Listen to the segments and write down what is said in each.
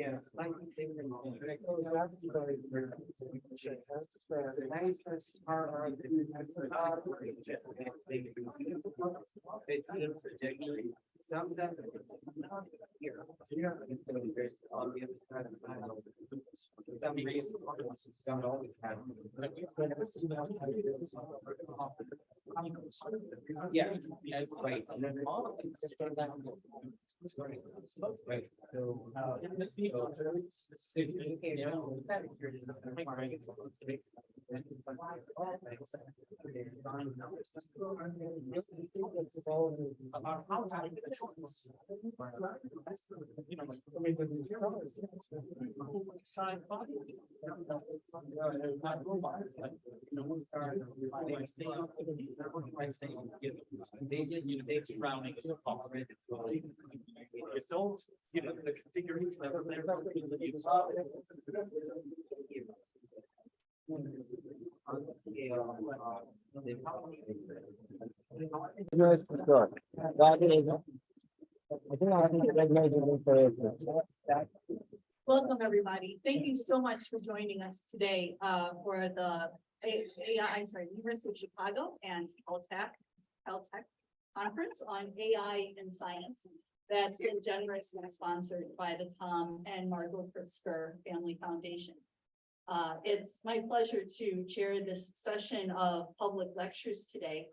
Yes, I think sometimes here, on the other side of the aisle, some reasons don't always have. Yeah, that's right. And then all of them. Right, so. About how to make a choice. They drowning is already. Don't, you know, the configuration of their. Yes, sure. That is, I think I have to recognize this for Welcome, everybody. Thank you so much for joining us today for the University of Chicago and Caltech conference on AI and science that's been generously sponsored by the Tom and Margot Pritzker Family Foundation. It's my pleasure to chair this session of public lectures today.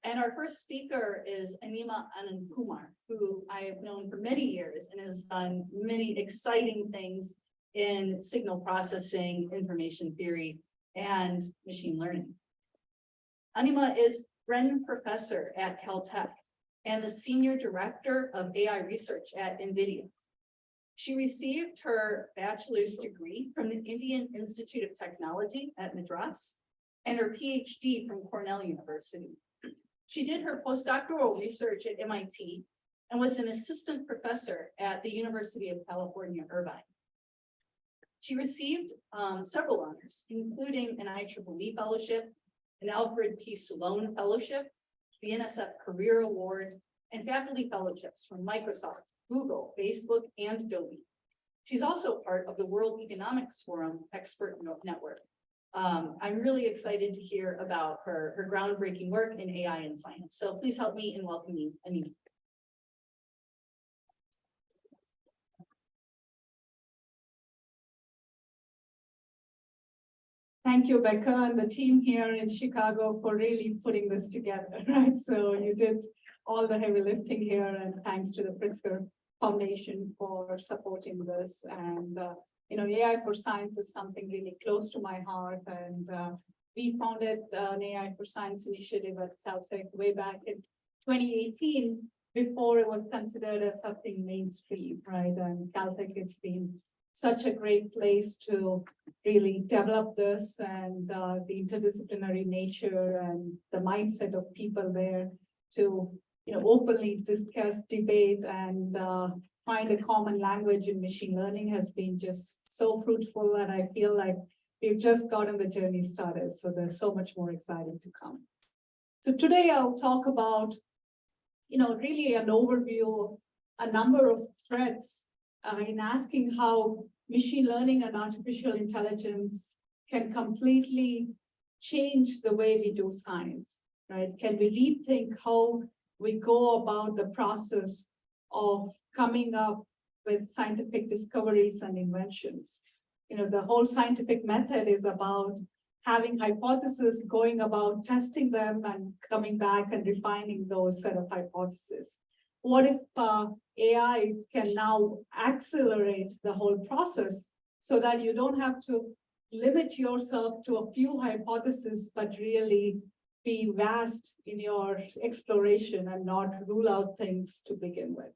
And our first speaker is Anima Anandkumar, who I have known for many years and has done many exciting things in signal processing, information theory, and machine learning. Anima is Brennan Professor at Caltech and the Senior Director of AI Research at NVIDIA. She received her bachelor's degree from the Indian Institute of Technology at Madras and her PhD from Cornell University. She did her postdoctoral research at MIT and was an assistant professor at the University of California, Irvine. She received several honors, including an IEEE Fellowship, an Alfred P. Sloan Fellowship, the NSF Career Award, and faculty fellowships from Microsoft, Google, Facebook, and Adobe. She's also part of the World Economics Forum Expert Network. I'm really excited to hear about her groundbreaking work in AI and science. So please help me in welcoming Anima. Thank you, Becca, and the team here in Chicago for really putting this together, right? So you did all the heavy lifting here, and thanks to the Pritzker Foundation for supporting this. And you know, AI for science is something really close to my heart, and we founded an AI for Science initiative at Caltech way back in 2018, before it was considered as something mainstream, right? And Caltech, it's been such a great place to really develop this, and the interdisciplinary nature and the mindset of people there to, you know, openly discuss, debate, and find a common language in machine learning has been just so fruitful, and I feel like we've just gotten the journey started. So there's so much more exciting to come. So today I'll talk about, you know, really an overview of a number of threats in asking how machine learning and artificial intelligence can completely change the way we do science, right? Can we rethink how we go about the process of coming up with scientific discoveries and inventions? You know, the whole scientific method is about having hypotheses, going about testing them and coming back and refining those set of hypotheses. What if AI can now accelerate the whole process so that you don't have to limit yourself to a few hypotheses, but really be vast in your exploration and not rule out things to begin with?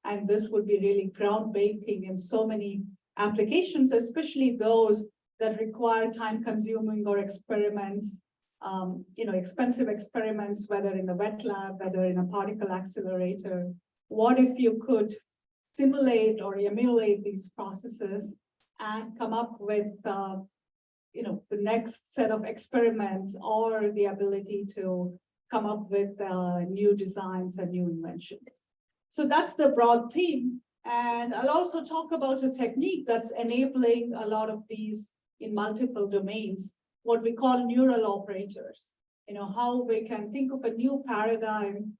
And this would be really groundbreaking in so many applications, especially those that require time-consuming or experiments, you know, expensive experiments, whether in a wet lab, whether in a particle accelerator. What if you could simulate or emulate these processes and come up with, you know, the next set of experiments, or the ability to come up with new designs and new inventions? So that's the broad theme. And I'll also talk about a technique that's enabling a lot of these in multiple domains, what we call neural operators. How we can think of a new paradigm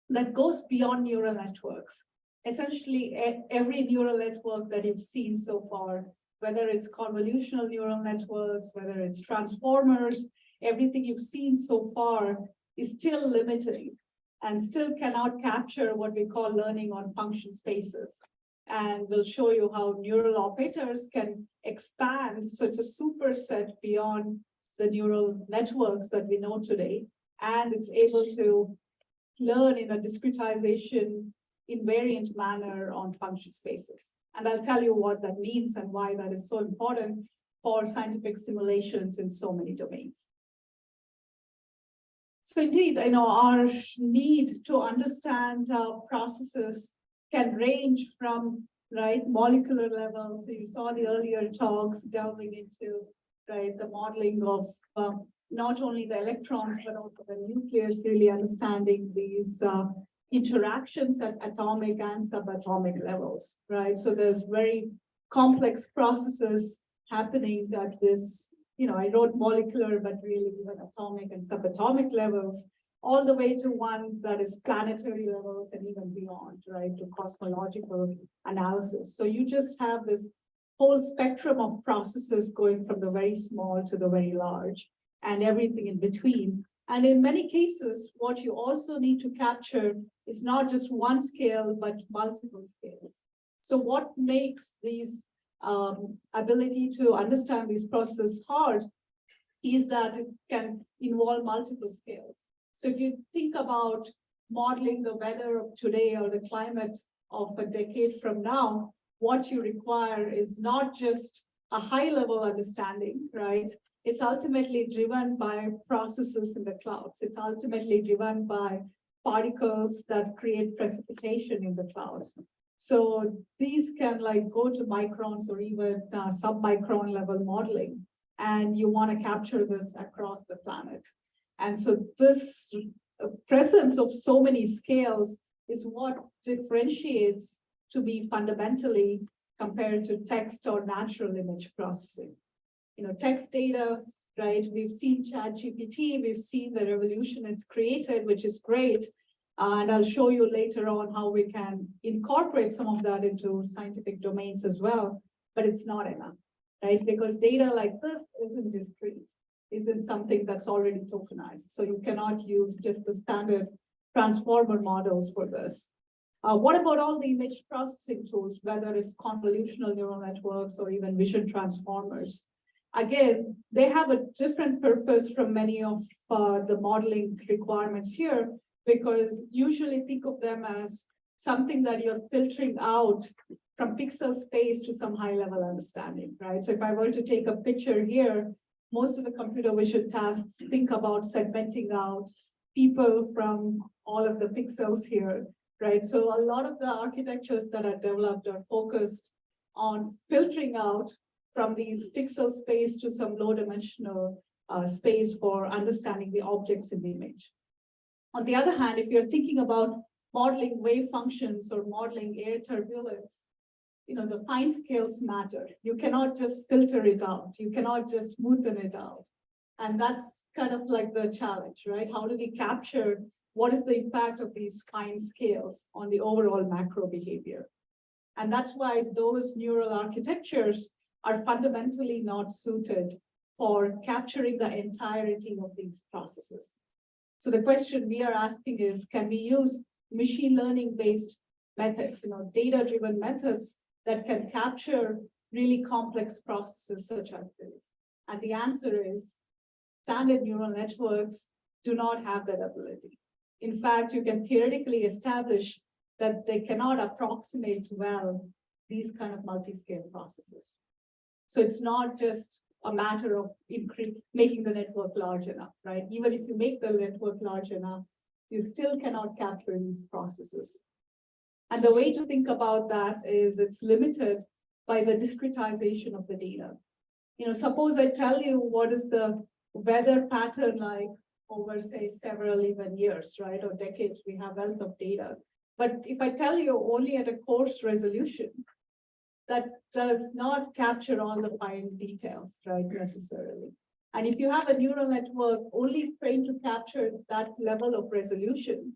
that goes beyond neural networks. Essentially, every neural network that you've seen so far, whether it's convolutional neural networks, whether it's transformers, everything you've seen so far is still limiting and still cannot capture what we call learning on function spaces. And we'll show you how neural operators can expand. So it's a superset beyond the neural networks that we know today. And it's able to learn in a discretization invariant manner on function spaces. And I'll tell you what that means and why that is so important for scientific simulations in so many domains. So indeed, our need to understand processes can range from molecular level. So you saw the earlier talks delving into the modeling of not only the electrons, but also the nucleus, really understanding these interactions at atomic and subatomic levels, right? So there's very complex processes happening at this, I wrote molecular, but really even atomic and subatomic levels, all the way to one that is planetary levels and even beyond, right, to cosmological analysis. So you just have this whole spectrum of processes going from the very small to the very large and everything in between. And in many cases, what you also need to capture is not just one scale, but multiple scales. So what makes these ability to understand these processes hard is that it can involve multiple scales. So if you think about modeling the weather of today or the climate of a decade from now, what you require is not just a high-level understanding, right? It's ultimately driven by processes in the clouds. It's ultimately driven by particles that create precipitation in the clouds. So these can go to microns or even sub-micron level modeling, and you want to capture this across the planet. And so this presence of so many scales is what differentiates to be fundamentally compared to text or natural image processing. Text data, right? We've seen ChatGPT, we've seen the revolution it's created, which is great. And I'll show you later on how we can incorporate some of that into scientific domains as well, but it's not enough, right? Because data like this isn't discrete, isn't something that's already tokenized. So you cannot use just the standard transformer models for this. What about all the image processing tools, whether it's convolutional neural networks or even vision transformers? Again, they have a different purpose from many of the modeling requirements here, because usually think of them as something that you're filtering out from pixel space to some high-level understanding, right? So if I were to take a picture here, most of the computer vision tasks think about segmenting out people from all of the pixels here, right? So a lot of the architectures that are developed are focused on filtering out from these pixel space to some low-dimensional space for understanding the objects in the image. On the other hand, if you're thinking about modeling wave functions or modeling air turbulence, the fine scales matter. You cannot just filter it out. You cannot just smoothen it out. And that's kind of like the challenge, right? How do we capture what is the impact of these fine scales on the overall macro behavior? And that's why those neural architectures are fundamentally not suited for capturing the entirety of these processes. So the question we are asking is, can we use machine learning-based methods, data-driven methods that can capture really complex processes such as this? And the answer is, standard neural networks do not have that ability. In fact, you can theoretically establish that they cannot approximate well these kind of multi-scale processes. So it's not just a matter of making the network large enough, right? Even if you make the network large enough, you still cannot capture these processes. And the way to think about that is it's limited by the discretization of the data. Suppose I tell you what is the weather pattern like over, say, several even years, right? Or decades, we have wealth of data. But if I tell you only at a coarse resolution, that does not capture all the fine details, right, necessarily. And if you have a neural network only trained to capture that level of resolution,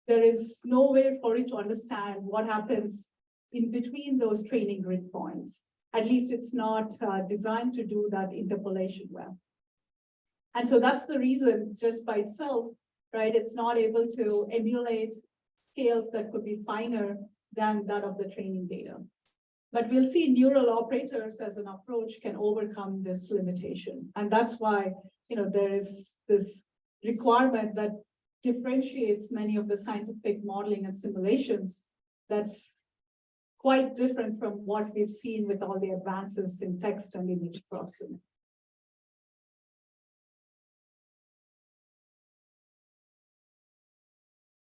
there is no way for it to understand what happens in between those training grid points. At least it's not designed to do that interpolation well. And so that's the reason, just by itself, right, it's not able to emulate scales that could be finer than that of the training data. But we'll see neural operators as an approach can overcome this limitation. And that's why, there is this requirement that differentiates many of the scientific modeling and simulations that's quite different from what we've seen with all the advances in text and image processing.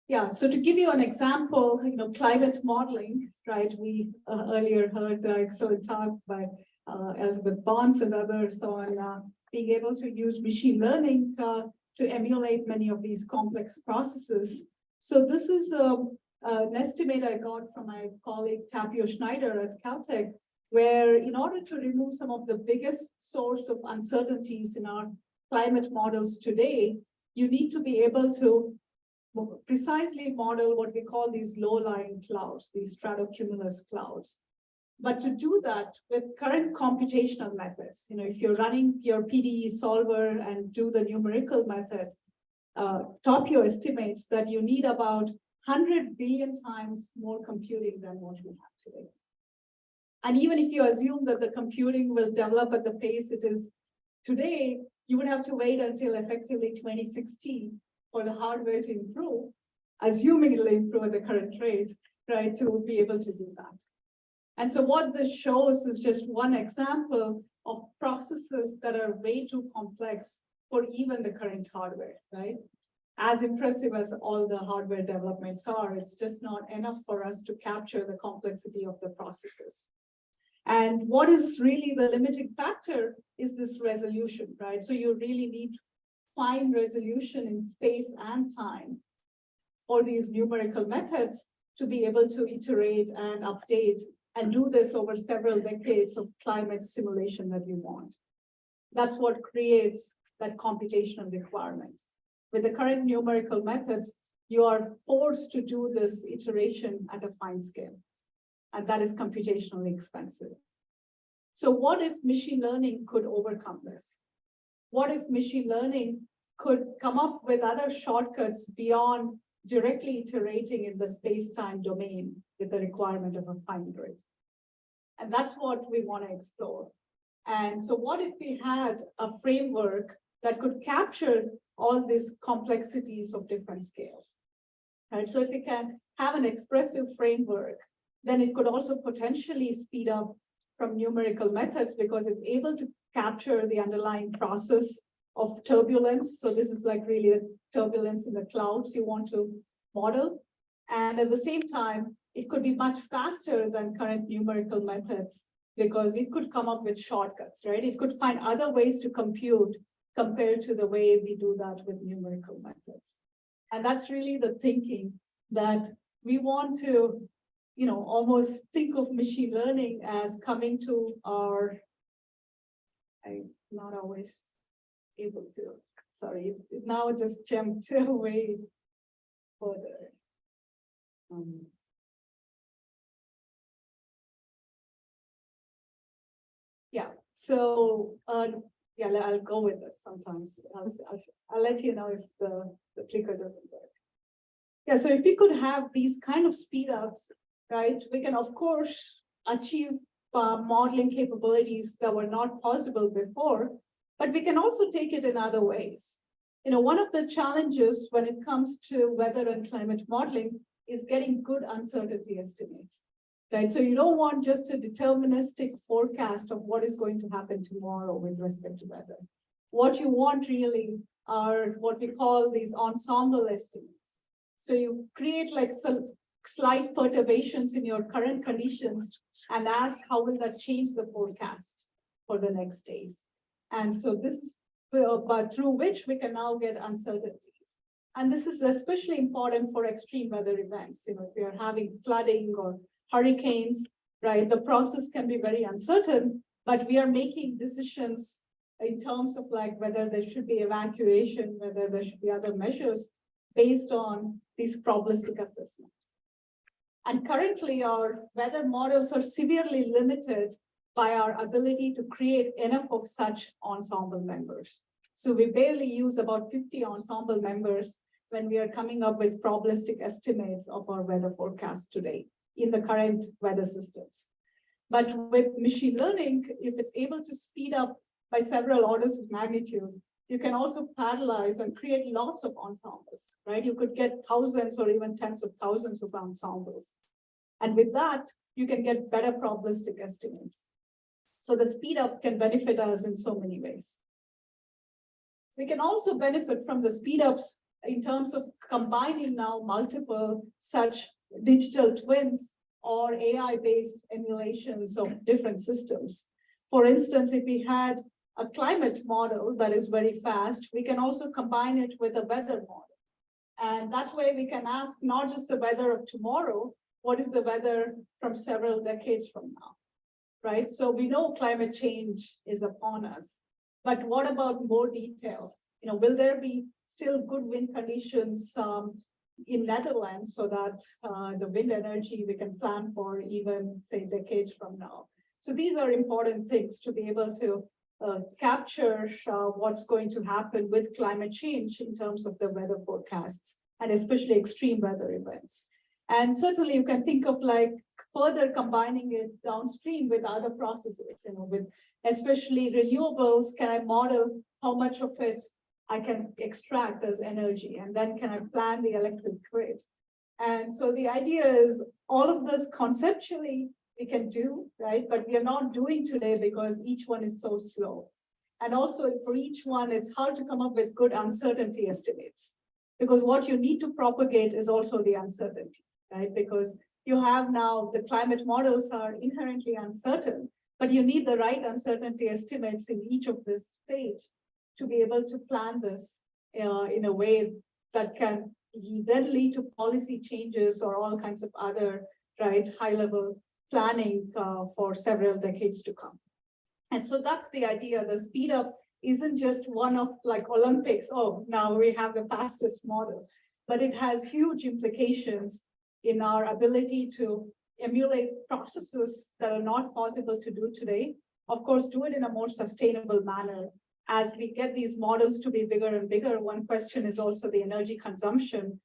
Yeah, so to give you an example, climate modeling, right? We earlier heard excellent talk by Elizabeth Barnes and others on being able to use machine learning to emulate many of these complex processes. So this is an estimate I got from my colleague Tapio Schneider at Caltech, where in order to remove some of the biggest source of uncertainties in our climate models today, you need to be able to precisely model what we call these low-lying clouds, these stratocumulus clouds. But to do that with current computational methods, if you're running your PDE solver and do the numerical method, Tapio estimates that you need about 100 billion times more computing than what we have today. And even if you assume that the computing will develop at the pace it is today, you would have to wait until effectively 2060 for the hardware to improve, assuming it'll improve at the current rate, right, to be able to do that. And so what this shows is just one example of processes that are way too complex for even the current hardware, right? As impressive as all the hardware developments are, it's just not enough for us to capture the complexity of the processes. And what is really the limiting factor is this resolution, right? So you really need fine resolution in space and time for these numerical methods to be able to iterate and update and do this over several decades of climate simulation that you want. That's what creates that computational requirement. With the current numerical methods, you are forced to do this iteration at a fine scale, and that is computationally expensive. So what if machine learning could overcome this? What if machine learning could come up with other shortcuts beyond directly iterating in the space-time domain with the requirement of a fine grid? And that's what we want to explore. And so what if we had a framework that could capture all these complexities of different scales? Right? So if we can have an expressive framework, then it could also potentially speed up from numerical methods because it's able to capture the underlying process of turbulence. So this is like really the turbulence in the clouds you want to model. And at the same time, it could be much faster than current numerical methods because it could come up with shortcuts, right? It could find other ways to compute compared to the way we do that with numerical methods. And that's really the thinking that we want to, almost think of machine learning as coming to our, I'm not always able to, sorry, it now just jumped away further. Yeah, so yeah, I'll go with this sometimes. I'll let you know if the clicker doesn't work. Yeah, so if we could have these kind of speed ups, right, we can of course achieve modeling capabilities that were not possible before, but we can also take it in other ways. One of the challenges when it comes to weather and climate modeling is getting good uncertainty estimates, right? So you don't want just a deterministic forecast of what is going to happen tomorrow with respect to weather. What you want really are what we call these ensemble estimates. So you create like some slight perturbations in your current conditions and ask how will that change the forecast for the next days. And so this is but through which we can now get uncertainties. And this is especially important for extreme weather events. If we are having flooding or hurricanes, right, the process can be very uncertain, but we are making decisions in terms of like whether there should be evacuation, whether there should be other measures based on these probabilistic assessments. And currently our weather models are severely limited by our ability to create enough of such ensemble members. So we barely use about 50 ensemble members when we are coming up with probabilistic estimates of our weather forecast today in the current weather systems. But with machine learning, if it's able to speed up by several orders of magnitude, you can also parallelize and create lots of ensembles, right? You could get thousands or even tens of thousands of ensembles. And with that, you can get better probabilistic estimates. So the speed up can benefit us in so many ways. We can also benefit from the speed ups in terms of combining now multiple such digital twins or AI-based emulations of different systems. For instance, if we had a climate model that is very fast, we can also combine it with a weather model. And that way we can ask not just the weather of tomorrow, what is the weather from several decades from now, right? So we know climate change is upon us, but what about more details? Will there be still good wind conditions in Netherlands so that the wind energy we can plan for even say decades from now? So these are important things to be able to capture what's going to happen with climate change in terms of the weather forecasts and especially extreme weather events. And certainly you can think of like further combining it downstream with other processes, with especially renewables. Can I model how much of it I can extract as energy, and then can I plan the electric grid? And so the idea is all of this conceptually we can do, right? But we are not doing today because each one is so slow. And also for each one, it's hard to come up with good uncertainty estimates because what you need to propagate is also the uncertainty, right? Because you have now the climate models are inherently uncertain, but you need the right uncertainty estimates in each of this stage to be able to plan this in a way that can then lead to policy changes or all kinds of other, right, high-level planning for several decades to come. And so that's the idea. The speed up isn't just one of like Olympics, oh, now we have the fastest model, but it has huge implications in our ability to emulate processes that are not possible to do today. Of course, do it in a more sustainable manner. As we get these models to be bigger and bigger, one question is also the energy consumption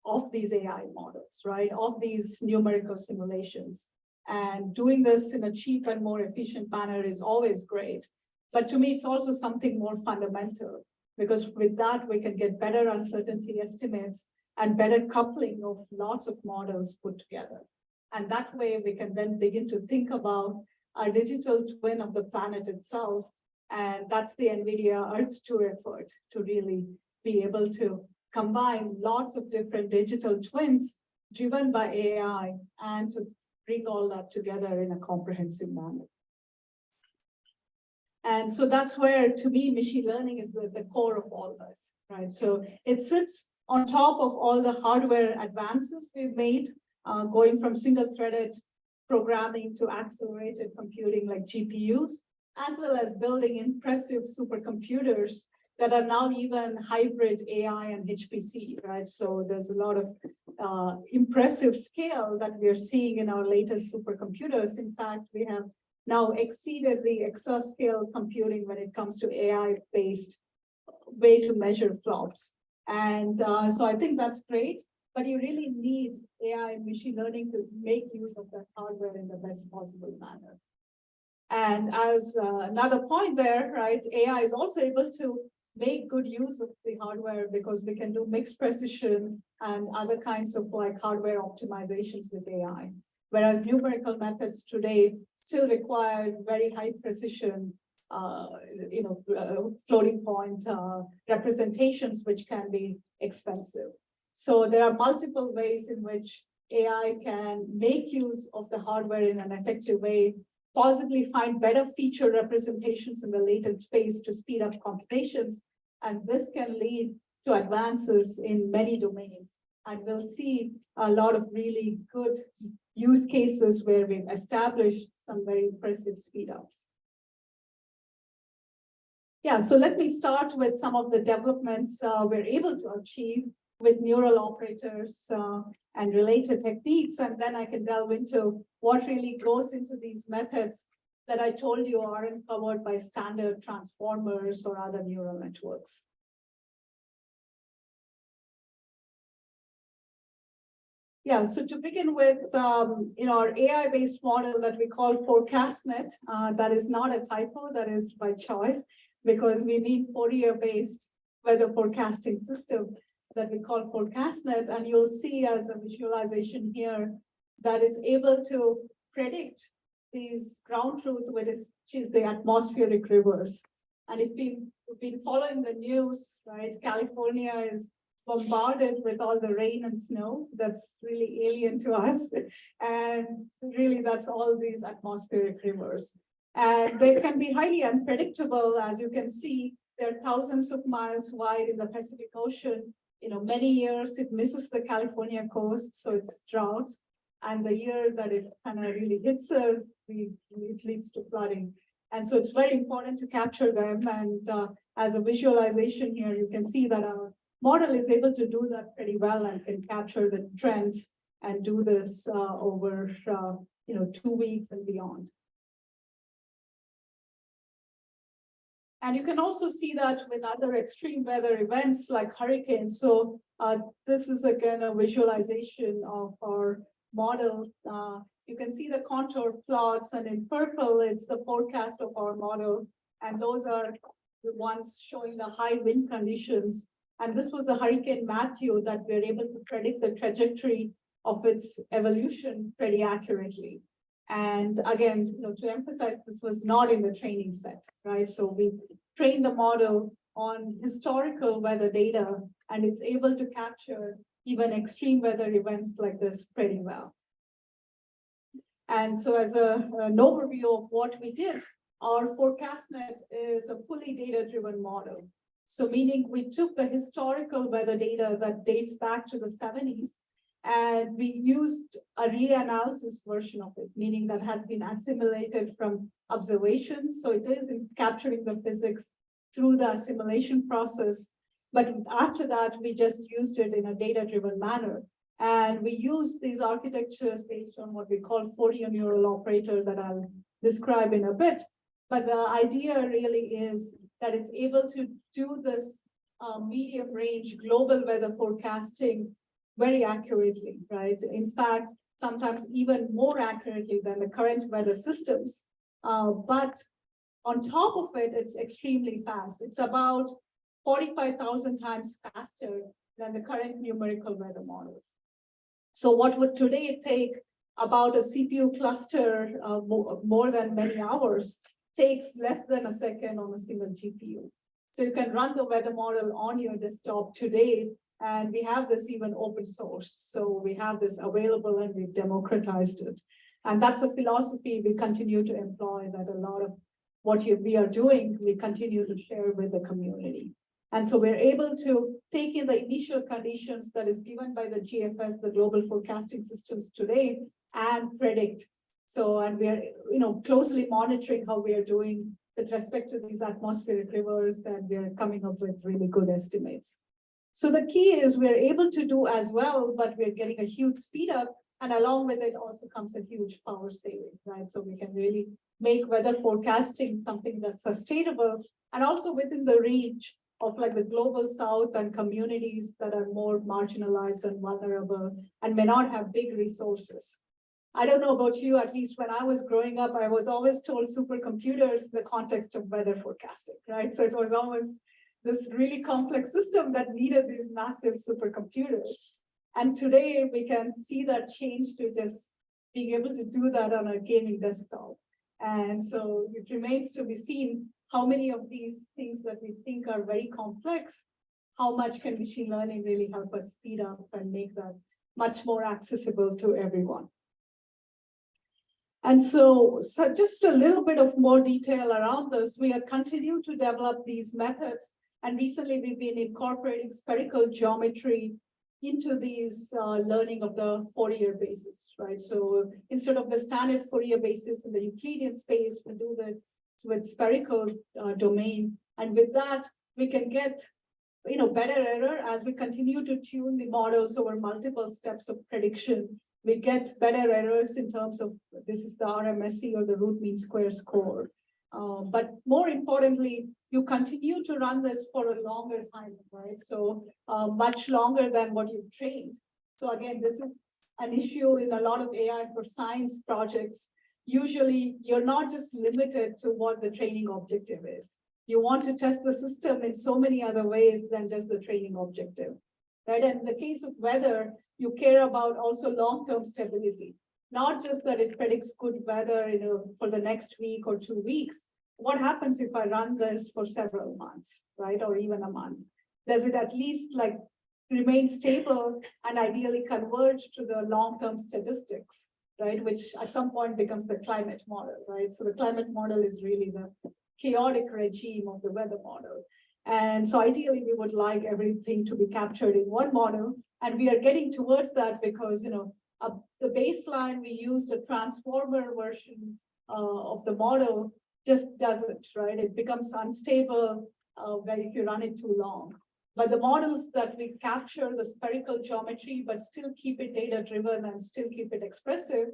of these AI models, right? Of these numerical simulations. And doing this in a cheap and more efficient manner is always great. But to me, it's also something more fundamental, because with that, we can get better uncertainty estimates and better coupling of lots of models put together. And that way, we can then begin to think about a digital twin of the planet itself. And that's the NVIDIA Earth-2 effort, to really be able to combine lots of different digital twins driven by AI and to bring all that together in a comprehensive manner. And so that's where, to me, machine learning is the core of all this, right? So it sits on top of all the hardware advances we've made, going from single-threaded programming to accelerated computing like GPUs, as well as building impressive supercomputers that are now even hybrid AI and HPC, right? So there's a lot of impressive scale that we are seeing in our latest supercomputers. In fact, we have now exceeded the exascale computing when it comes to AI-based way to measure flops. And so I think that's great, but you really need AI and machine learning to make use of that hardware in the best possible manner. And as another point there, right, AI is also able to make good use of the hardware because we can do mixed precision and other kinds of like hardware optimizations with AI. Whereas numerical methods today still require very high precision, floating point representations, which can be expensive. So there are multiple ways in which AI can make use of the hardware in an effective way, possibly find better feature representations in the latent space to speed up computations. And this can lead to advances in many domains. And we'll see a lot of really good use cases where we've established some very impressive speed ups. Yeah, so let me start with some of the developments we're able to achieve with neural operators and related techniques, and then I can delve into what really goes into these methods that I told you aren't covered by standard transformers or other neural networks. Yeah, so to begin with, our AI-based model that we call FourCastNet, that is not a typo, that is by choice, because we need FOURIER-based weather forecasting system that we call FourCastNet, and you'll see as a visualization here that it's able to predict these ground truth, which is the atmospheric rivers. And if we've been following the news, right, California is bombarded with all the rain and snow that's really alien to us. And really that's all these atmospheric rivers. And they can be highly unpredictable. As you can see, they're thousands of miles wide in the Pacific Ocean. Many years it misses the California coast, so it's drought. And the year that it kind of really hits us, it leads to flooding. And so it's very important to capture them. And as a visualization here, you can see that our model is able to do that pretty well and can capture the trends and do this over 2 weeks and beyond. And you can also see that with other extreme weather events like hurricanes. So this is again a visualization of our model. You can see the contour plots, and in purple, it's the forecast of our model. And those are the ones showing the high wind conditions. And this was the Hurricane Matthew that we're able to predict the trajectory of its evolution pretty accurately. And again, to emphasize, this was not in the training set, right? So we trained the model on historical weather data, and it's able to capture even extreme weather events like this pretty well. And so as an overview of what we did, our FourCastNet is a fully data-driven model. So meaning we took the historical weather data that dates back to the 70s, and we used a reanalysis version of it, meaning that has been assimilated from observations. So it is capturing the physics through the assimilation process. But after that, we just used it in a data-driven manner. And we used these architectures based on what we call Fourier neural operator that I'll describe in a bit. But the idea really is that it's able to do this medium range global weather forecasting very accurately, right? In fact, sometimes even more accurately than the current weather systems. But on top of it, it's extremely fast. It's about 45,000 times faster than the current numerical weather models. So what would today take about a CPU cluster more than many hours takes less than a second on a single GPU. So you can run the weather model on your desktop today, and we have this even open source. So we have this available and we've democratized it. And that's a philosophy we continue to employ, that a lot of what we are doing, we continue to share with the community. And so we're able to take in the initial conditions that is given by the GFS, the global forecasting systems today, and predict. So, and we are, closely monitoring how we are doing with respect to these atmospheric rivers, and we are coming up with really good estimates. So the key is we're able to do as well, but we're getting a huge speed up, and along with it also comes a huge power saving, right? So we can really make weather forecasting something that's sustainable and also within the reach of like the global south and communities that are more marginalized and vulnerable and may not have big resources. I don't know about you, at least when I was growing up, I was always told supercomputers in the context of weather forecasting, right? So it was almost this really complex system that needed these massive supercomputers. And today we can see that change to just being able to do that on a gaming desktop. And so it remains to be seen how many of these things that we think are very complex, how much can machine learning really help us speed up and make that much more accessible to everyone. And so just a little bit of more detail around this, we have continued to develop these methods And recently we've been incorporating spherical geometry into these learning of the Fourier basis, right? So instead of the standard Fourier basis in the Euclidean space, we do that with spherical domain. And with that, we can get better error as we continue to tune the models over multiple steps of prediction. We get better errors in terms of this is the RMSE or the root mean square score. But more importantly, you continue to run this for a longer time, right? So much longer than what you've trained. So again, this is an issue in a lot of AI for science projects. Usually, you're not just limited to what the training objective is. You want to test the system in so many other ways than just the training objective, right? And in the case of weather, you care about also long-term stability, not just that it predicts good weather, for the next week or 2 weeks. What happens if I run this for several months, right? Or even a month? Does it at least remain stable and ideally converge to the long-term statistics, right? Which at some point becomes the climate model, right? So the climate model is really the chaotic regime of the weather model. And so ideally, we would like everything to be captured in one model. And we are getting towards that because, the baseline, we used a transformer version of the model just doesn't, right? It becomes unstable if you run it too long. But the models that we capture the spherical geometry, but still keep it data-driven and still keep it expressive,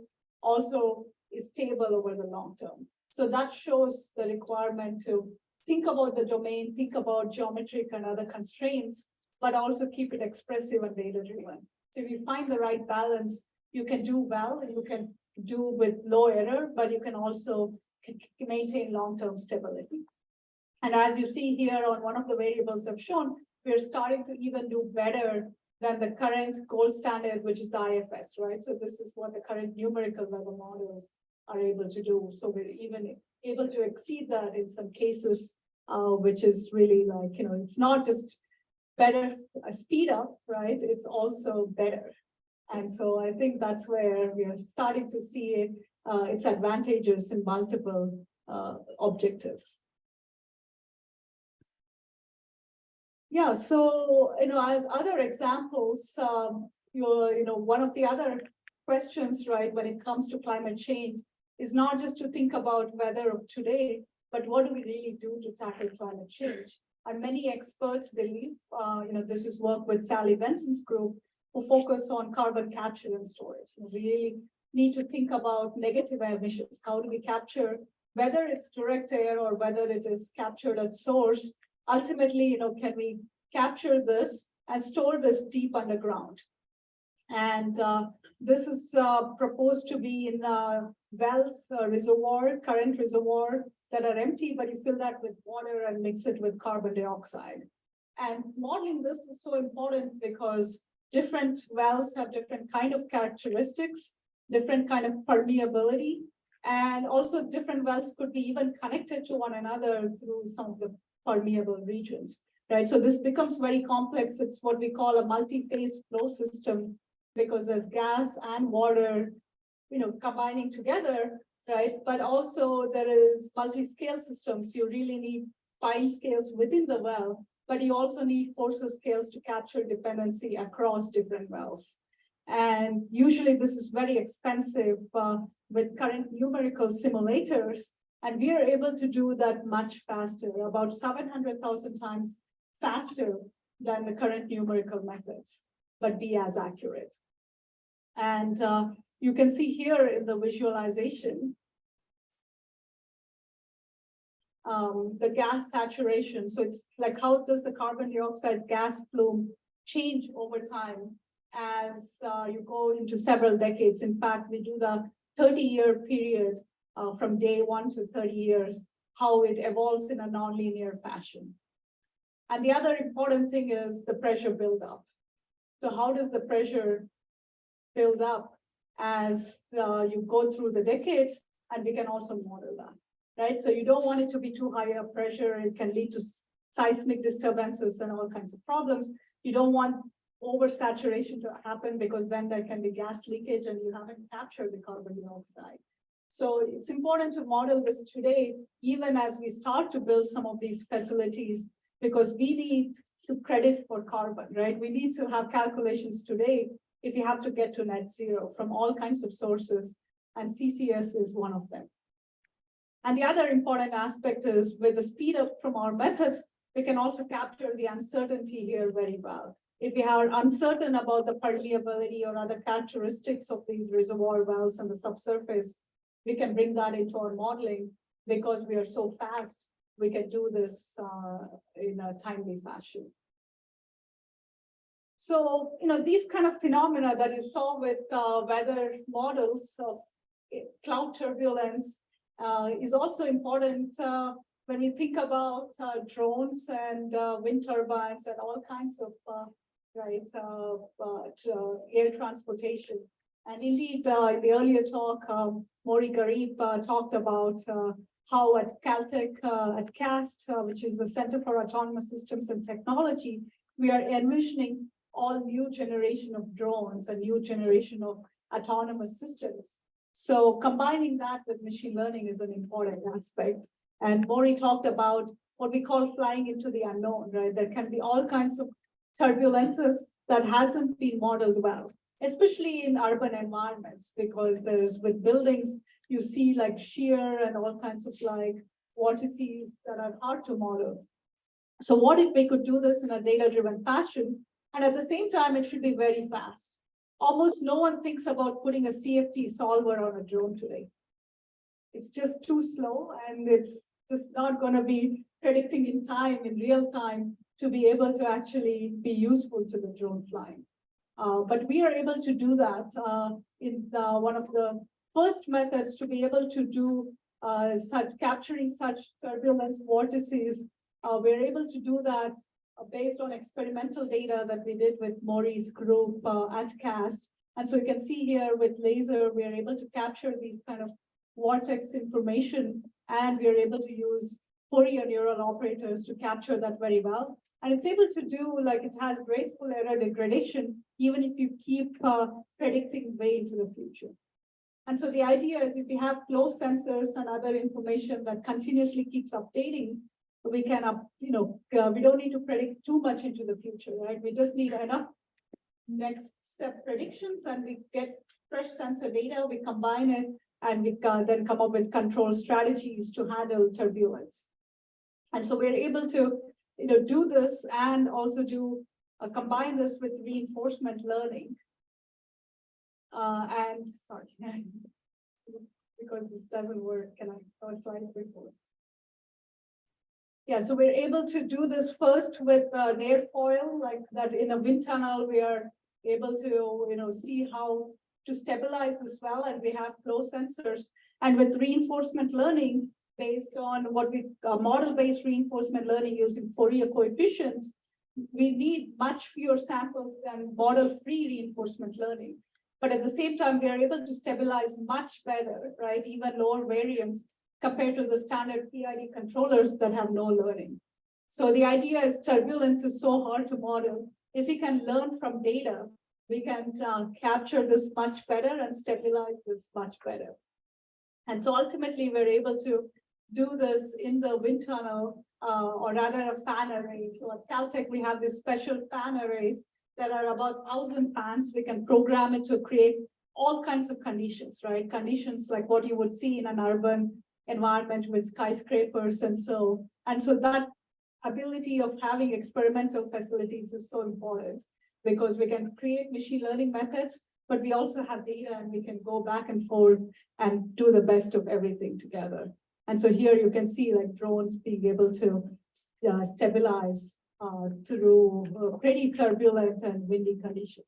also is stable over the long term. So that shows the requirement to think about the domain, think about geometric and other constraints, but also keep it expressive and data-driven. So if you find the right balance, you can do well, and you can do with low error, but you can also maintain long-term stability. And as you see here on one of the variables I've shown, we're starting to even do better than the current gold standard, which is the IFS, right? So this is what the current numerical weather models are able to do. So we're even able to exceed that in some cases, which is really it's not just better speed up, right? It's also better. And so I think that's where we are starting to see its advantages in multiple objectives. Yeah, so as other examples, one of the other questions, right, when it comes to climate change is not just to think about weather of today, but what do we really do to tackle climate change? And many experts believe, this is work with Sally Benson's group, who focus on carbon capture and storage. We really need to think about negative emissions. How do we capture, whether it's direct air or whether it is captured at source? Ultimately, can we capture this and store this deep underground? And this is proposed to be in wells, reservoir, current reservoir that are empty, but you fill that with water and mix it with carbon dioxide. And modeling this is so important because different wells have different kind of characteristics, different kind of permeability, and also different wells could be even connected to one another through some of the permeable regions, right? So this becomes very complex. It's what we call a multi-phase flow system because there's gas and water, combining together, right? But also there is multi-scale systems. You really need fine scales within the well, but you also need coarser scales to capture dependency across different wells. And usually this is very expensive with current numerical simulators. And we are able to do that much faster, about 700,000 times faster than the current numerical methods, but be as accurate. And you can see here in the visualization, the gas saturation. So it's like, how does the carbon dioxide gas plume change over time as you go into several decades? In fact, we do the 30-year period from day 1 to 30 years, how it evolves in a nonlinear fashion. And the other important thing is the pressure buildup. So how does the pressure build up as you go through the decades? And we can also model that, right? So you don't want it to be too high a pressure. It can lead to seismic disturbances and all kinds of problems. You don't want oversaturation to happen because then there can be gas leakage and you haven't captured the carbon dioxide. So it's important to model this today, even as we start to build some of these facilities because we need to credit for carbon, right? We need to have calculations today if you have to get to net zero from all kinds of sources, and CCS is one of them. And the other important aspect is with the speed up from our methods, we can also capture the uncertainty here very well. If we are uncertain about the permeability or other characteristics of these reservoir wells and the subsurface, we can bring that into our modeling because we are so fast, we can do this in a timely fashion. So, these kind of phenomena that you saw with weather models of cloud turbulence is also important when we think about drones and wind turbines and all kinds of air transportation. And indeed, in the earlier talk, Maury Garib talked about how at Caltech, at CAST, which is the Center for Autonomous Systems and Technology, we are envisioning all new generation of drones, a new generation of autonomous systems. So combining that with machine learning is an important aspect. And Maury talked about what we call flying into the unknown, right? There can be all kinds of turbulences that hasn't been modeled well, especially in urban environments, because with buildings, you see like shear and all kinds of like vortices that are hard to model. So what if we could do this in a data-driven fashion? And at the same time, it should be very fast. Almost no one thinks about putting a CFD solver on a drone today. It's just too slow, and it's just not going to be predicting in time, in real time, to be able to actually be useful to the drone flying. But we are able to do that in one of the first methods to be able to do capturing such turbulence vortices. We're able to do that based on experimental data that we did with Maury's group at CAST. And so you can see here with laser, we are able to capture these kind of vortex information, and we are able to use Fourier neural operators to capture that very well. And it's able to do, like, it has graceful error degradation, even if you keep predicting way into the future. And so the idea is if we have flow sensors and other information that continuously keeps updating, we can, we don't need to predict too much into the future, right? We just need enough next step predictions, and we get fresh sensor data, we combine it, and we then come up with control strategies to handle turbulence. And so we're able to do this and also combine this with reinforcement learning. And sorry, because this doesn't work, can I go a slide before? Yeah, so we're able to do this first with an airfoil, like that in a wind tunnel, we are able to see how to stabilize this well, and we have flow sensors. And with reinforcement learning, based on what we model-based reinforcement learning using Fourier coefficients, we need much fewer samples than model-free reinforcement learning. But at the same time, we are able to stabilize much better, right? Even lower variance compared to the standard PID controllers that have no learning. So the idea is turbulence is so hard to model. If we can learn from data, we can capture this much better and stabilize this much better. And so ultimately, we're able to do this in the wind tunnel, or rather a fan array. So at Caltech, we have these special fan arrays that are about 1,000 fans. We can program it to create all kinds of conditions, right? Conditions like what you would see in an urban environment with skyscrapers and so that ability of having experimental facilities is so important, because we can create machine learning methods, but we also have data and we can go back and forth and do the best of everything together. And so here you can see like drones being able to stabilize through pretty turbulent and windy conditions.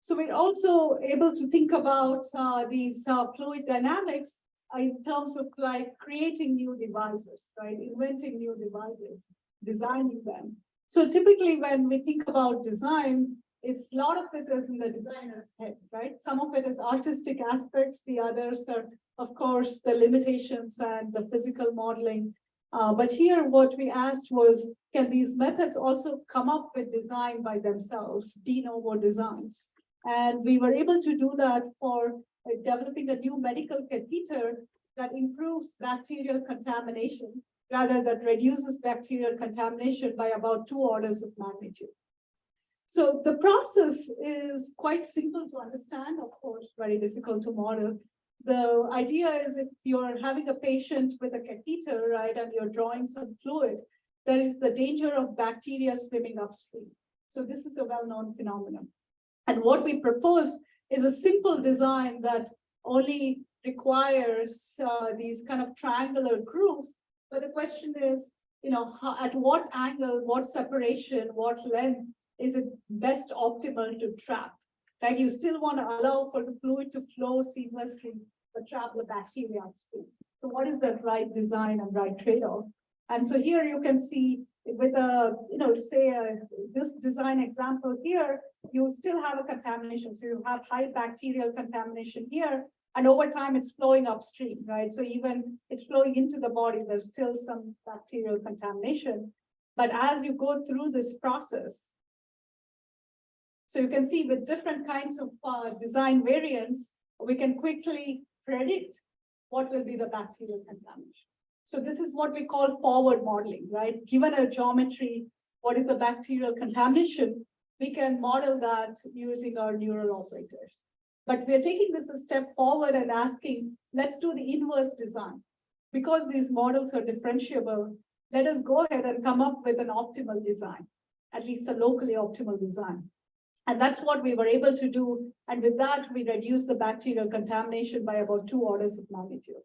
So we're also able to think about these fluid dynamics in terms of like creating new devices, right? Inventing new devices, designing them. So typically when we think about design, a lot of it is in the designer's head, right? Some of it is artistic aspects. The others are, of course, the limitations and the physical modeling. But here what we asked was, can these methods also come up with design by themselves, de novo designs? And we were able to do that for developing a new medical catheter that improves bacterial contamination rather that reduces bacterial contamination by about 2 orders of magnitude. So the process is quite simple to understand, of course, very difficult to model. The idea is if you're having a patient with a catheter, right, and you're drawing some fluid, there is the danger of bacteria swimming upstream. So this is a well-known phenomenon. And what we proposed is a simple design that only requires these kind of triangular grooves. But the question is, at what angle, what separation, what length is it best optimal to trap? Right? You still want to allow for the fluid to flow seamlessly, but trap the bacteria upstream. So what is the right design and right trade-off? And so here you can see with this design example here, you still have a contamination. So you have high bacterial contamination here, and over time it's flowing upstream, right? So even it's flowing into the body, there's still some bacterial contamination. But as you go through this process, so you can see with different kinds of design variants, we can quickly predict what will be the bacterial contamination. So this is what we call forward modeling, right? Given a geometry, what is the bacterial contamination? We can model that using our neural operators. But we're taking this a step forward and asking, let's do the inverse design. Because these models are differentiable, let us go ahead and come up with an optimal design, at least a locally optimal design. And that's what we were able to do. And with that, we reduced the bacterial contamination by about 2 orders of magnitude.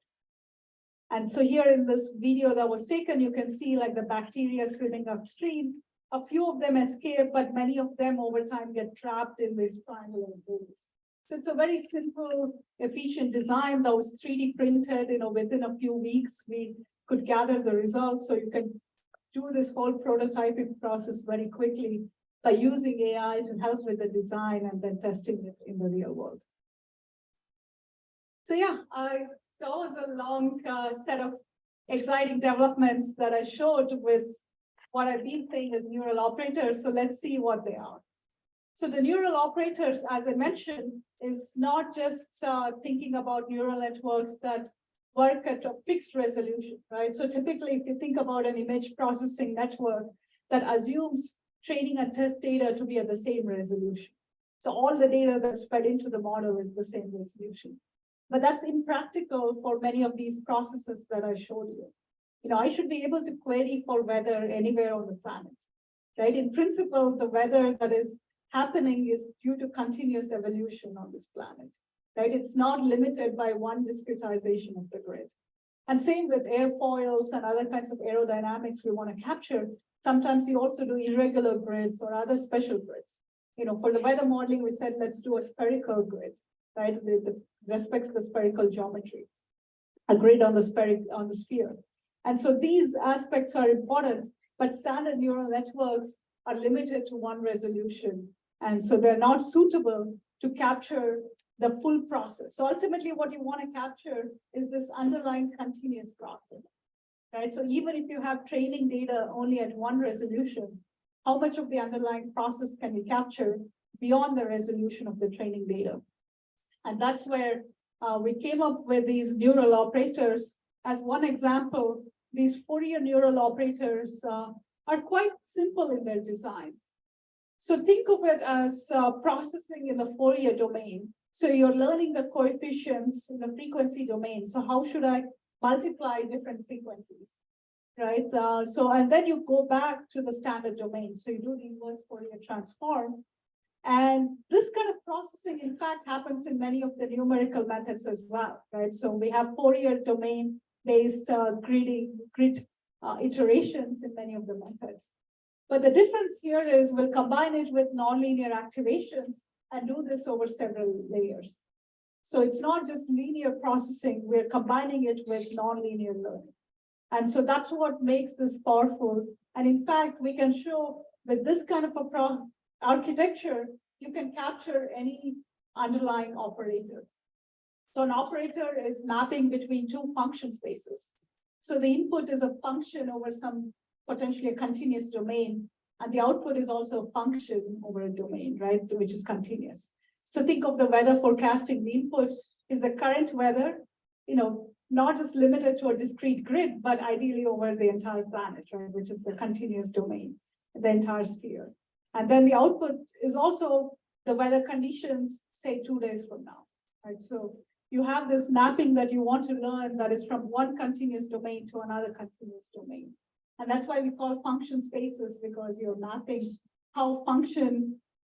And so here in this video that was taken, you can see like the bacteria swimming upstream. A few of them escape, but many of them over time get trapped in these triangular grooves. So it's a very simple, efficient design that was 3D printed. Within a few weeks, we could gather the results. So you can do this whole prototyping process very quickly by using AI to help with the design and then testing it in the real world. So yeah, that was a long set of exciting developments that I showed with what I've been saying as neural operators. So let's see what they are. So the neural operators, as I mentioned, is not just thinking about neural networks that work at a fixed resolution, right? So typically, if you think about an image processing network that assumes training and test data to be at the same resolution. So all the data that's fed into the model is the same resolution. But that's impractical for many of these processes that I showed you. I should be able to query for weather anywhere on the planet, right? In principle, the weather that is happening is due to continuous evolution on this planet, right? It's not limited by one discretization of the grid. And same with airfoils and other kinds of aerodynamics we want to capture. Sometimes you also do irregular grids or other special grids. For the weather modeling, we said, let's do a spherical grid, right? That respects the spherical geometry, a grid on the sphere. And so these aspects are important, but standard neural networks are limited to one resolution. And so they're not suitable to capture the full process. So ultimately, what you want to capture is this underlying continuous process, right? So even if you have training data only at one resolution, how much of the underlying process can we capture beyond the resolution of the training data? And that's where we came up with these neural operators. As one example, these Fourier neural operators are quite simple in their design. So think of it as processing in the Fourier domain. So you're learning the coefficients in the frequency domain. So how should I multiply different frequencies, right? And then you go back to the standard domain. So you do the inverse Fourier transform. And this kind of processing, in fact, happens in many of the numerical methods as well, right? So we have Fourier domain-based grid iterations in many of the methods. But the difference here is we'll combine it with nonlinear activations and do this over several layers. So it's not just linear processing, we're combining it with nonlinear learning. And so that's what makes this powerful. And in fact, we can show with this kind of a architecture, you can capture any underlying operator. So an operator is mapping between two function spaces. So the input is a function over some potentially a continuous domain, and the output is also a function over a domain, right, which is continuous. So think of the weather forecasting. The input is the current weather, not just limited to a discrete grid, but ideally over the entire planet, right, which is a continuous domain, the entire sphere. And then the output is also the weather conditions, say 2 days from now, right? So you have this mapping that you want to learn that is from one continuous domain to another continuous domain. And that's why we call function spaces, because you're mapping how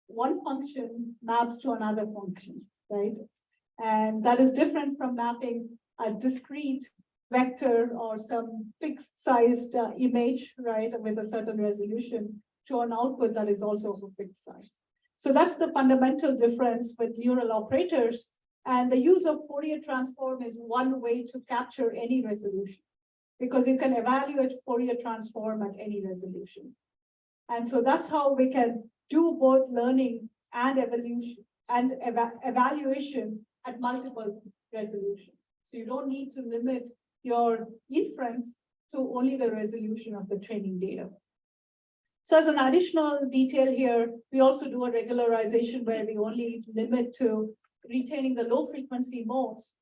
one function maps to another function, right? And that is different from mapping a discrete vector or some fixed sized image, right, with a certain resolution to an output that is also of a fixed size. So that's the fundamental difference with neural operators. And the use of Fourier transform is one way to capture any resolution, because you can evaluate Fourier transform at any resolution. And so that's how we can do both learning and evolution and evaluation at multiple resolutions. So you don't need to limit your inference to only the resolution of the training data. So as an additional detail here, we also do a regularization where we only limit to retaining the low frequency modes,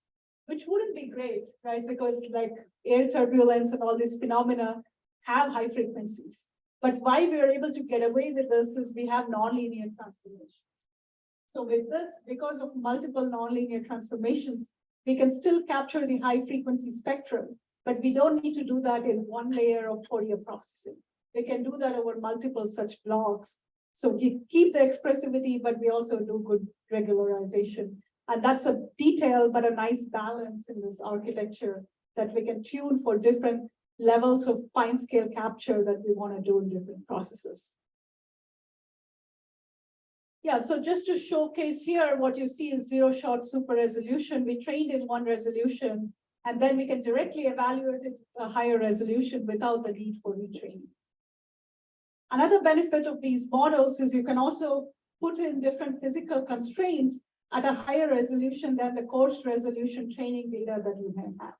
which wouldn't be great, right? Because like air turbulence and all these phenomena have high frequencies. But why we are able to get away with this is we have nonlinear transformations. So with this, because of multiple nonlinear transformations, we can still capture the high frequency spectrum, but we don't need to do that in one layer of Fourier processing. We can do that over multiple such blocks. So we keep the expressivity, but we also do good regularization. And that's a detail, but a nice balance in this architecture that we can tune for different levels of fine scale capture that we want to do in different processes. Yeah, so just to showcase here, what you see is zero-shot super resolution. We trained in one resolution, and then we can directly evaluate it at a higher resolution without the need for retraining. Another benefit of these models is you can also put in different physical constraints at a higher resolution than the coarse resolution training data that you may have.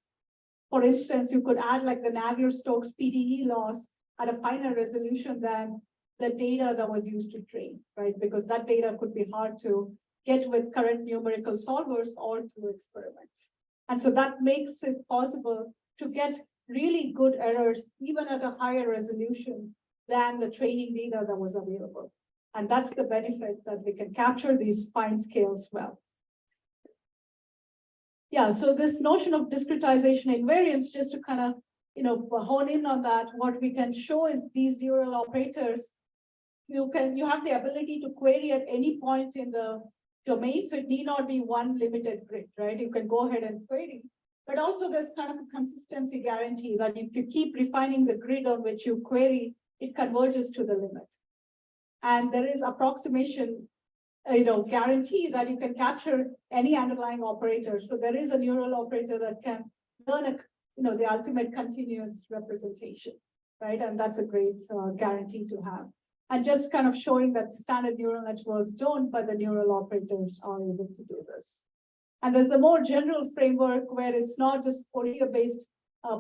For instance, you could add like the Navier-Stokes PDE loss at a finer resolution than the data that was used to train, right? Because that data could be hard to get with current numerical solvers or through experiments. And so that makes it possible to get really good errors, even at a higher resolution than the training data that was available. And that's the benefit, that we can capture these fine scales well. Yeah, so this notion of discretization invariance, just to kind of hone in on that, what we can show is these neural operators, you have the ability to query at any point in the domain, so it need not be one limited grid, right? You can go ahead and query, but also there's kind of a consistency guarantee that if you keep refining the grid on which you query, it converges to the limit. And there is approximation, guarantee that you can capture any underlying operator. So there is a neural operator that can learn the ultimate continuous representation, right? And that's a great guarantee to have. And just kind of showing that standard neural networks don't, but the neural operators are able to do this. And there's the more general framework where it's not just Fourier-based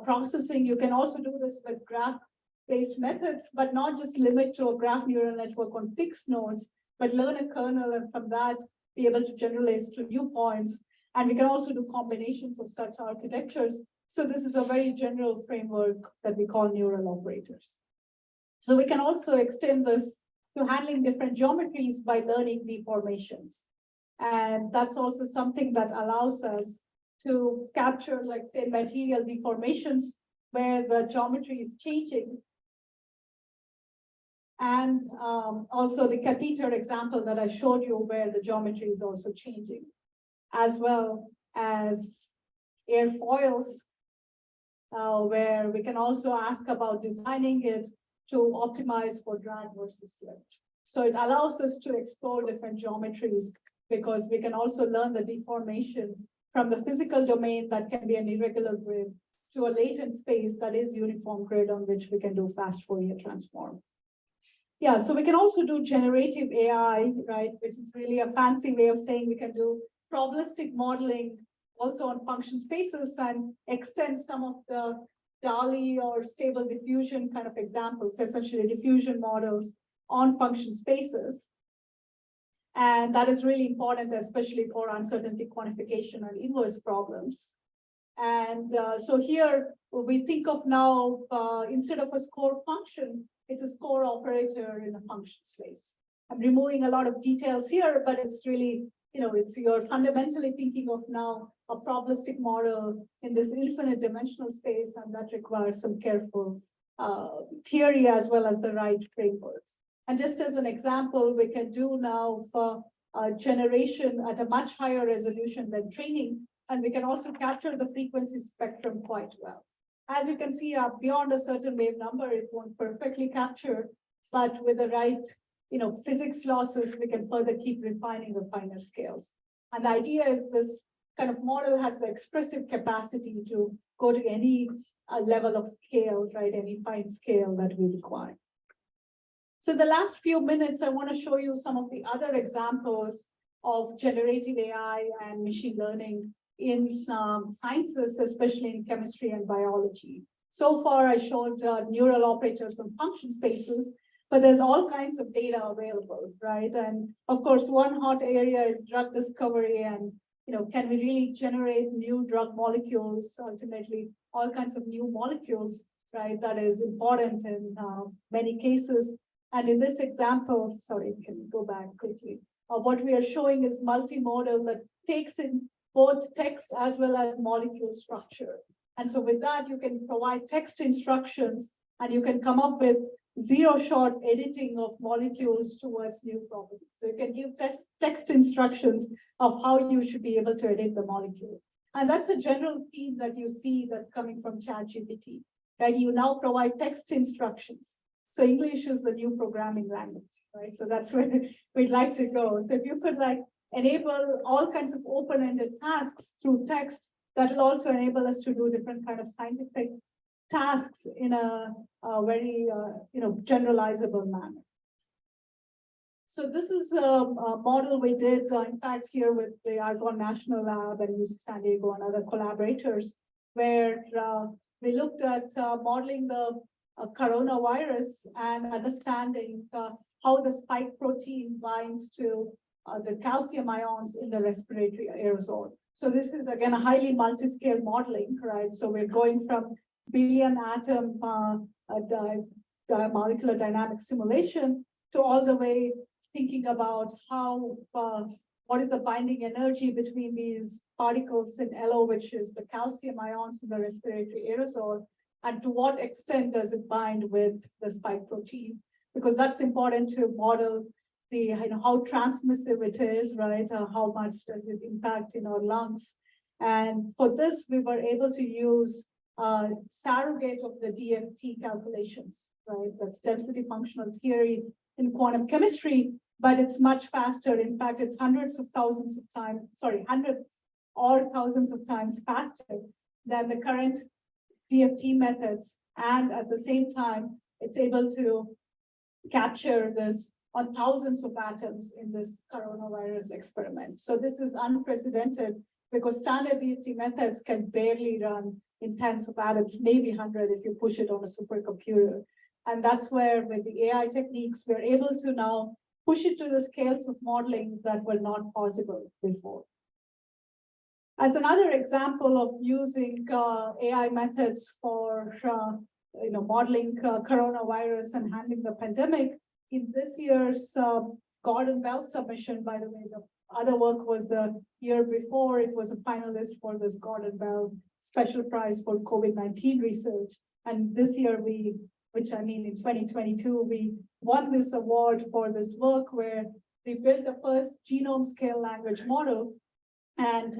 processing. You can also do this with graph-based methods, but not just limit to a graph neural network on fixed nodes, but learn a kernel and from that be able to generalize to new points. And we can also do combinations of such architectures. So this is a very general framework that we call neural operators. So we can also extend this to handling different geometries by learning deformations. And that's also something that allows us to capture, like say, material deformations where the geometry is changing. And also the catheter example that I showed you where the geometry is also changing, as well as airfoils, where we can also ask about designing it to optimize for drag versus lift. So it allows us to explore different geometries because we can also learn the deformation from the physical domain that can be an irregular grid to a latent space that is uniform grid on which we can do fast Fourier transform. Yeah, so we can also do generative AI, right, which is really a fancy way of saying we can do probabilistic modeling also on function spaces and extend some of the DALI or stable diffusion kind of examples, essentially diffusion models on function spaces. And that is really important, especially for uncertainty quantification and inverse problems. And so here we think of now, instead of a score function, it's a score operator in a function space. I'm removing a lot of details here, but it's really, you're fundamentally thinking of now a probabilistic model in this infinite dimensional space, and that requires some careful theory as well as the right frameworks. And just as an example, we can do now for generation at a much higher resolution than training, and we can also capture the frequency spectrum quite well. As you can see, beyond a certain wave number, it won't perfectly capture, but with the right physics losses, we can further keep refining the finer scales. And the idea is this kind of model has the expressive capacity to go to any level of scale, right? Any fine scale that we require. So the last few minutes, I want to show you some of the other examples of generative AI and machine learning in sciences, especially in chemistry and biology. So far, I showed neural operators and function spaces, but there's all kinds of data available, right? And of course, one hot area is drug discovery, and can we really generate new drug molecules, ultimately all kinds of new molecules, right? That is important in many cases. And in this example, sorry, can you go back quickly? What we are showing is multimodal that takes in both text as well as molecule structure. And so with that, you can provide text instructions, and you can come up with zero-shot editing of molecules towards new properties. So you can give text instructions of how you should be able to edit the molecule. And that's a general theme that you see that's coming from ChatGPT, right? You now provide text instructions. So English is the new programming language, right? So that's where we'd like to go. So if you could enable all kinds of open-ended tasks through text, that will also enable us to do different kind of scientific tasks in a very generalizable manner. So this is a model we did, in fact, here with the Argonne National Lab and UC San Diego and other collaborators, where we looked at modeling the coronavirus and understanding how the spike protein binds to the calcium ions in the respiratory aerosol. So this is, again, a highly multi-scale modeling, right? So we're going from billion atom molecular dynamic simulation to all the way thinking about how, what is the binding energy between these particles in LO, which is the calcium ions in the respiratory aerosol, and to what extent does it bind with the spike protein? Because that's important to model the, how transmissive it is, right? How much does it impact in our lungs? And for this, we were able to use surrogate of the DFT calculations, right? That's density functional theory in quantum chemistry, but it's much faster. In fact, it's hundreds or thousands of times faster than the current DFT methods. And at the same time, it's able to capture this on thousands of atoms in this coronavirus experiment. So this is unprecedented because standard DFT methods can barely run in tens of atoms, maybe 100 if you push it on a supercomputer. And that's where with the AI techniques, we're able to now push it to the scales of modeling that were not possible before. As another example of using AI methods for modeling coronavirus and handling the pandemic, in this year's Gordon Bell submission, by the way, the other work was the year before, it was a finalist for this Gordon Bell Special Prize for COVID-19 research. And this year in 2022, we won this award for this work where we built the first genome scale language model. And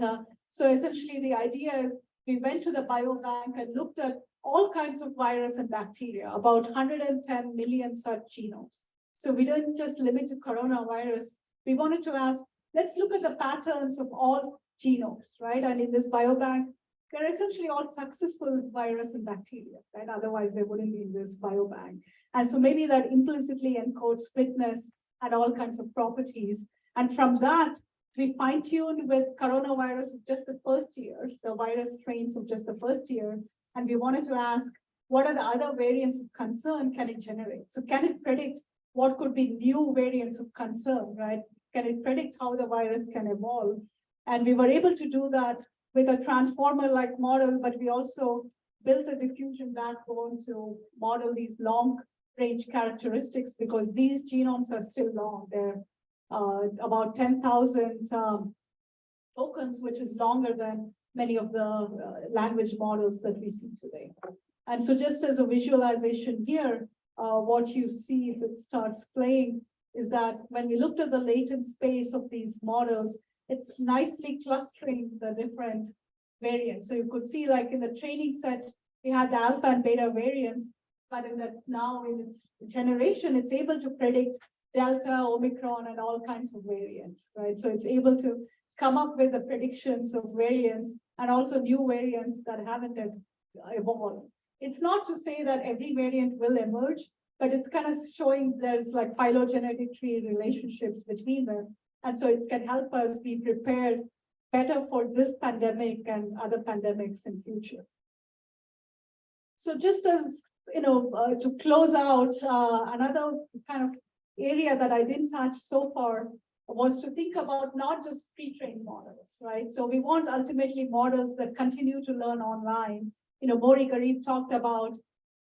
so essentially the idea is we went to the biobank and looked at all kinds of virus and bacteria, about 110 million such genomes. So we didn't just limit to coronavirus. We wanted to ask, let's look at the patterns of all genomes, right? And in this biobank, they're essentially all successful virus and bacteria, right? Otherwise, they wouldn't be in this biobank. And so maybe that implicitly encodes fitness and all kinds of properties. And from that, we fine-tuned with coronavirus of just the first year, the virus strains of just the first year. And we wanted to ask, what are the other variants of concern can it generate? So can it predict what could be new variants of concern, right? Can it predict how the virus can evolve? And we were able to do that with a transformer-like model, but we also built a diffusion backbone to model these long-range characteristics because these genomes are still long. They're about 10,000 tokens, which is longer than many of the language models that we see today. And so just as a visualization here, what you see if it starts playing is that when we looked at the latent space of these models, it's nicely clustering the different variants. So you could see like in the training set, we had the alpha and beta variants, but in the now in its generation, it's able to predict Delta, Omicron, and all kinds of variants, right? So it's able to come up with the predictions of variants and also new variants that haven't evolved. It's not to say that every variant will emerge, but it's kind of showing there's like phylogenetic tree relationships between them. And so it can help us be prepared better for this pandemic and other pandemics in future. So just as, to close out, another kind of area that I didn't touch so far was to think about not just pre-trained models, right? So we want ultimately models that continue to learn online. Mori Garib talked about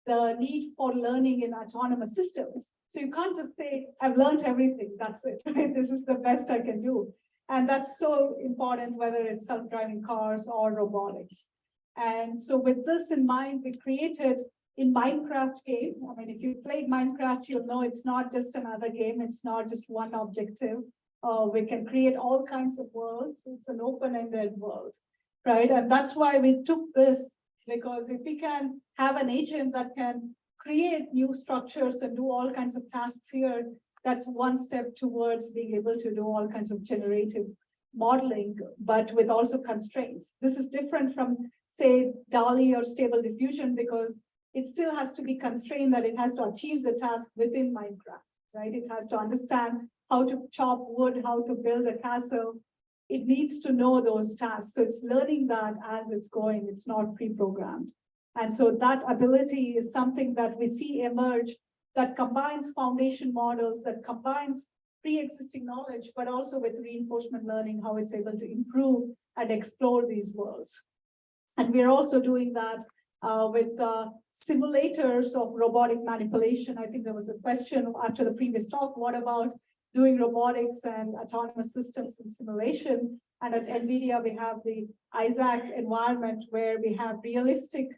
the need for learning in autonomous systems. So you can't just say, I've learned everything, that's it, right? This is the best I can do. And that's so important, whether it's self-driving cars or robotics. And so with this in mind, we created in Minecraft game. I mean, if you played Minecraft, you'll know it's not just another game. It's not just one objective. We can create all kinds of worlds. It's an open-ended world, right? And that's why we took this, because if we can have an agent that can create new structures and do all kinds of tasks here, that's one step towards being able to do all kinds of generative modeling, but with also constraints. This is different from, say, DALL-E or Stable Diffusion, because it still has to be constrained that it has to achieve the task within Minecraft, right? It has to understand how to chop wood, how to build a castle. It needs to know those tasks. So it's learning that as it's going, it's not pre-programmed. And so that ability is something that we see emerge that combines foundation models, that combines pre-existing knowledge, but also with reinforcement learning, how it's able to improve and explore these worlds. And we're also doing that with simulators of robotic manipulation. I think there was a question after the previous talk, what about doing robotics and autonomous systems in simulation? And at NVIDIA, we have the Isaac environment where we have realistic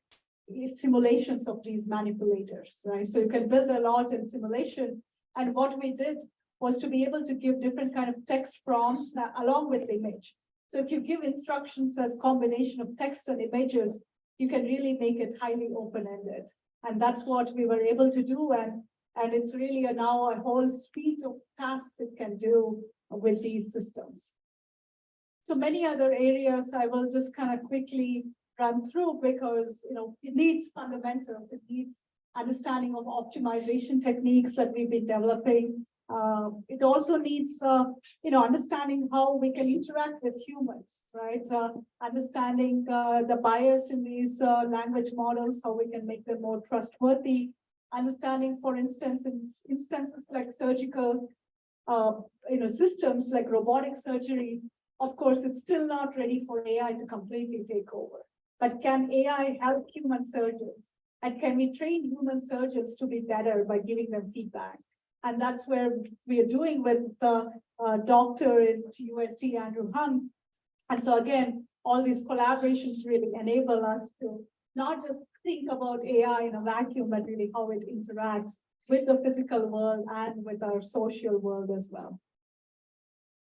simulations of these manipulators, right? So you can build a lot in simulation. And what we did was to be able to give different kind of text prompts along with the image. So if you give instructions as combination of text and images, you can really make it highly open-ended. And that's what we were able to do. And it's really now a whole suite of tasks it can do with these systems. So many other areas I will just kind of quickly run through because it needs fundamentals. It needs understanding of optimization techniques that we've been developing. It also needs understanding how we can interact with humans, right? Understanding the bias in these language models, how we can make them more trustworthy. Understanding, for instance, in instances like surgical systems like robotic surgery. Of course, it's still not ready for AI to completely take over. But can AI help human surgeons? And can we train human surgeons to be better by giving them feedback? And that's where we are doing with the doctor at USC, Andrew Hung. And so again, all these collaborations really enable us to not just think about AI in a vacuum, but really how it interacts with the physical world and with our social world as well.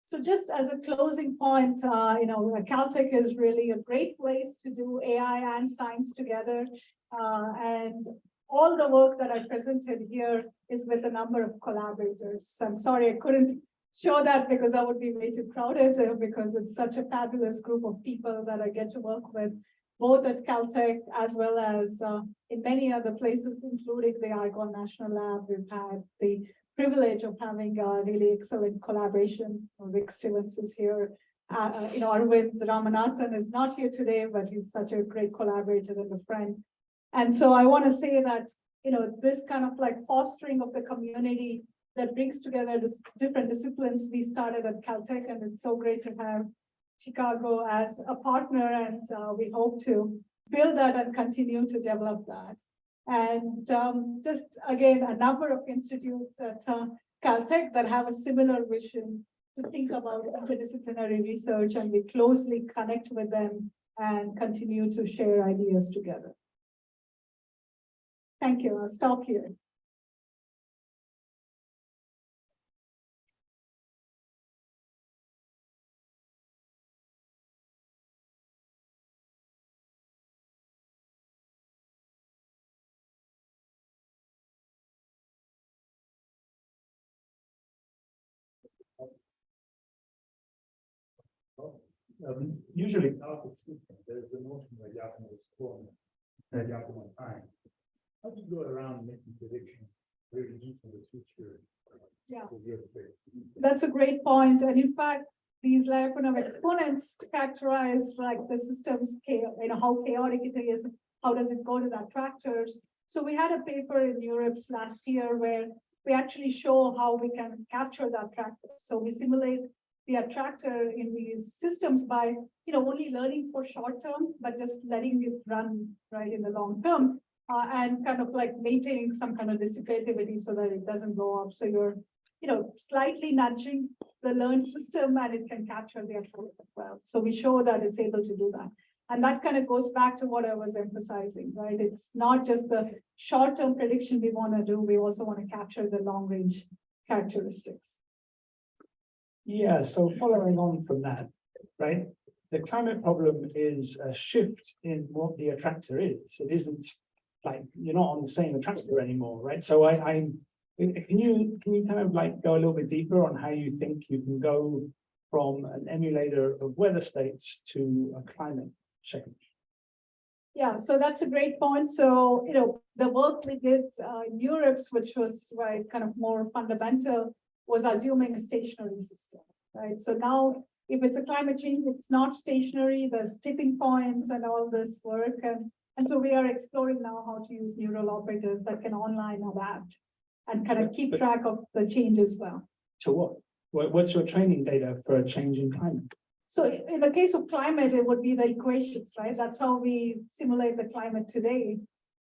So just as a closing point, Caltech is really a great place to do AI and science together. And all the work that I presented here is with a number of collaborators. I'm sorry I couldn't show that because that would be way too crowded because it's such a fabulous group of people that I get to work with, both at Caltech as well as in many other places, including the Argonne National Lab. We've had the privilege of having really excellent collaborations. Rick Stevens is here. Arvind Ramanathan is not here today, but he's such a great collaborator and a friend. And so I want to say that, this kind of like fostering of the community that brings together different disciplines we started at Caltech, and it's so great to have Chicago as a partner, and we hope to build that and continue to develop that. And just again, a number of institutes at Caltech that have a similar vision to think about interdisciplinary research, and we closely connect with them and continue to share ideas together. Thank you. I'll stop here. Usually after teaching, there's the notion that Yakima is born, that Yakima time. How do you go around making predictions really deep in the future? Yeah. of your space? That's a great point. And in fact, these Lyapunov exponents characterize like the system's, how chaotic it is, how does it go to the attractors. So we had a paper in Europe last year where we actually show how we can capture the attractor. So we simulate the attractor in these systems by, only learning for short term, but just letting it run right in the long term, and kind of like maintaining some kind of dissipativity so that it doesn't go up. So you're, slightly nudging the learned system, and it can capture the attractor as well. So we show that it's able to do that. And that kind of goes back to what I was emphasizing, right? It's not just the short-term prediction we want to do, we also want to capture the long-range characteristics. Yeah, so following on from that, right? The climate problem is a shift in what the attractor is. It isn't like you're not on the same attractor anymore, right? So can you kind of like go a little bit deeper on how you think you can go from an emulator of weather states to a climate change? Yeah, so that's a great point. So, the work we did in Europe, which was right, kind of more fundamental, was assuming a stationary system, right? So now, if it's a climate change, it's not stationary, there's tipping points and all this work. And so we are exploring now how to use neural operators that can online adapt and kind of keep track of the change as well. To what? What's your training data for a change in climate? So in the case of climate, it would be the equations, right? That's how we simulate the climate today.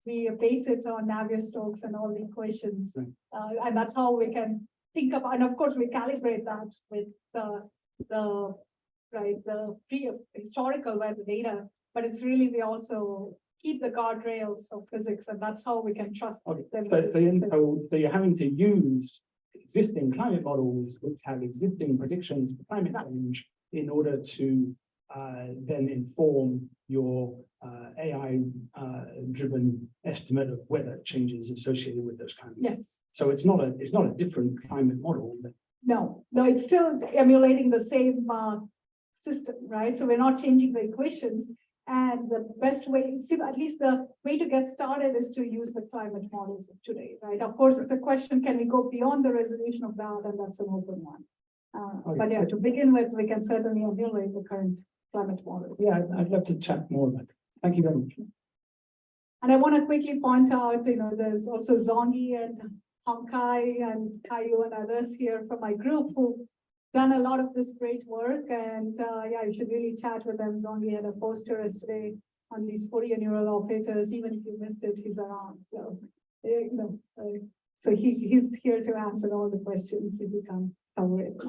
We base it on Navier-Stokes and all the equations. Right. And that's how we can think about, and of course we calibrate that with the prehistorical weather data, but it's really, we also keep the guardrails of physics, and that's how we can trust. Okay. So you're having to use existing climate models which have existing predictions for climate change in order to then inform your AI driven estimate of weather changes associated with those climate. Yes. So it's not a different climate model. No, it's still emulating the same system, right? So we're not changing the equations. And the best way, at least the way to get started is to use the climate models of today, right? Of course, it's a question, can we go beyond the resolution of that? And that's an open one. But yeah, to begin with, we can certainly emulate the current climate models. Yeah, I'd love to chat more about it. Thank you very much. And I want to quickly point out, there's also Zongi and Hongkai and Caillou and others here from my group who've done a lot of this great work. And yeah, you should really chat with them. Zongi had a poster yesterday on these Fourier neural operators. Even if you missed it, he's around. So, so he's here to answer all the questions if you can cover it.